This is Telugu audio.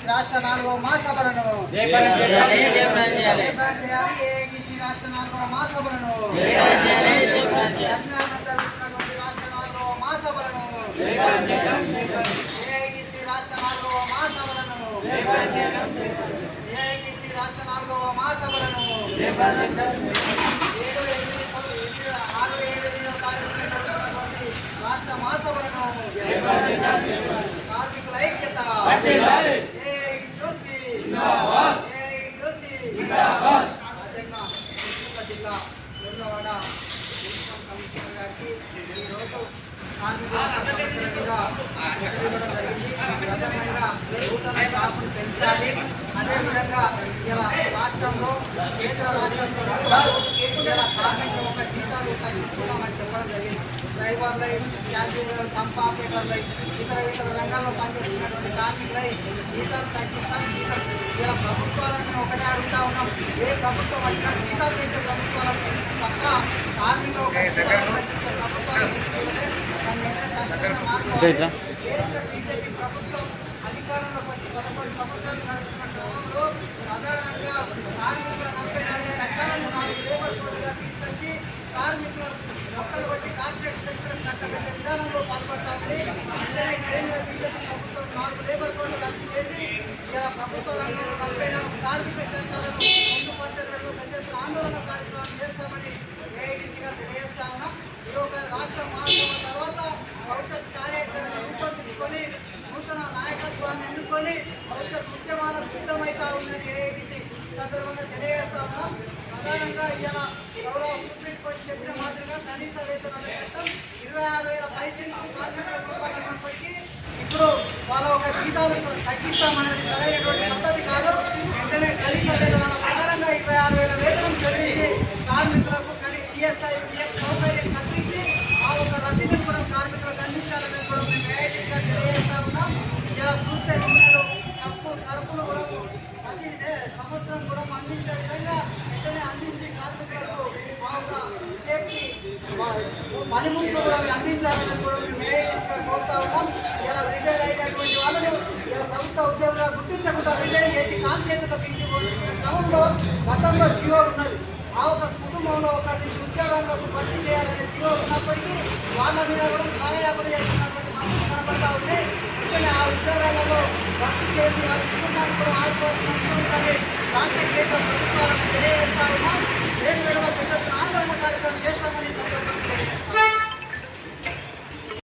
రాష్ట్ర 4వ మహాసభలను ఏఐటీసీ రాష్ట్ర 4వ మహాసభలను రాష్ట్ర 4వ మహాసభలను ఏఐటీసీ రాష్ట్ర 4వ మహాసభలను ఏఐటీసీ రాష్ట్ర 4వ మహాసభలను 6-7 తారీఖున రాష్ట్ర మహాసభలను కార్మికుల ఐక్యత జిల్లా వెల్లవాడ ఈరోజు కార్మికుల సమస్యల మీద ప్రధానంగా నూతన స్టాఫ్ను పెంచాలి. అదేవిధంగా ఇలా రాష్ట్రంలో కేంద్ర రాష్ట్రంలో ఇలా కార్మికులు ఒక జీతాలు తగ్గిస్తున్నామని చెప్పడం జరిగింది. డ్రైవర్లై, క్యాన్సిల్, పంప్ ఆపరేటర్లై, ఇతర రంగాల్లో పనిచేస్తున్నటువంటి కార్మికులై జీతాలు తగ్గిస్తాం. ఇలా ప్రభుత్వాలను ఒకటే అడుగుతా ఉన్నాం. ఏ ప్రభుత్వం వచ్చినా జీతాలు పెంచే ప్రభుత్వాలను తప్ప కార్మికులు ఒక జీతాలు తగ్గించే ప్రభుత్వాలు కేంద్ర బీజేపీ ప్రభుత్వం అధికారంలోకి వచ్చి 11 సంవత్సరాలు నడుస్తున్న క్రమంలో ప్రధానంగా కార్మికుల 44 చట్టాలను 4 లేబర్ కోడ్లుగా తీసుకొచ్చి కార్మికుల మొక్కలు బట్టి కార్పొరేట్ సెక్టర్ కట్టబెట్టే విధానంలో పాల్పడతా ఉంది. కేంద్ర బీజేపీ ప్రభుత్వం 4 లేబర్ కోడ్లు రద్దు చేసి ఇలా ప్రభుత్వ రంగంలో 44 కార్మిక చట్టాలను పొందుపరచడంలో ప్రజలు ఆందోళన కార్యక్రమాలు చేస్తామని ఏఐటీసీగా తెలియజేస్తా ఉన్నాం. ఈ ఒక రాష్ట్ర మహాసభ తర్వాత భవిష్యత్ కార్యాచరణ రూపొందించుకొని నూతన నాయకత్వాన్ని ఎన్నుకొని భవిష్యత్ ఉద్యమాలకు సిద్ధమవుతా ఉందని ఏఐటీసీ సందర్భంగా తెలియజేస్తా ఉన్నాం. ప్రధానంగా ఇలా గౌరవ సుప్రీంకోర్టు చెప్పిన మాదిరిగా కనీస వేతనాల చట్టం 26,000 పైసలకు కార్మికులకు ఇవ్వాలన్నప్పటికీ ఇప్పుడు వాళ్ళ ఒక జీతాలు తగ్గిస్తామనేది సరైనటువంటి పద్ధతి కాదు. వెంటనే కనీస వేతనాల ప్రకారంగా 26,000 వేతనం చెల్లించి కార్మికులకు ఈఎస్ఐ సౌకర్యం కల్పించి ఆ ఒక రసీదును కూడా కార్మికులకు అందించాలనేది కూడా మేము ఏఐటీగా తెలియజేస్తా ఉన్నాం. ఇలా చూస్తే నూనెలు, సరుకులు కూడా ప్రతి సంవత్సరం కూడా అందించే విధంగా వెంటనే అందించి కార్మికులకు మా ఒక సేఫ్టీ పనిముట్లు కూడా అందించాలనేది కూడా మేము ఏఐటీగా కోరుతా ఉన్నాం. ఇలా రిటైర్ అయినటువంటి వాళ్ళను ఇలా ప్రభుత్వ ఉద్యోగులుగా గుర్తించకుండా రిటైర్ చేసి కాల్ చేతులకు ఇంటి క్రమంలో గతంలో జీవో ఉన్నది. ఆ ఒక కుటుంబంలో ఒకరిని ఉద్యోగంలోకి భర్తీ చేయాలనే జీవో ఉన్నప్పటికీ వాళ్ళ మీద కూడా న్యాయపద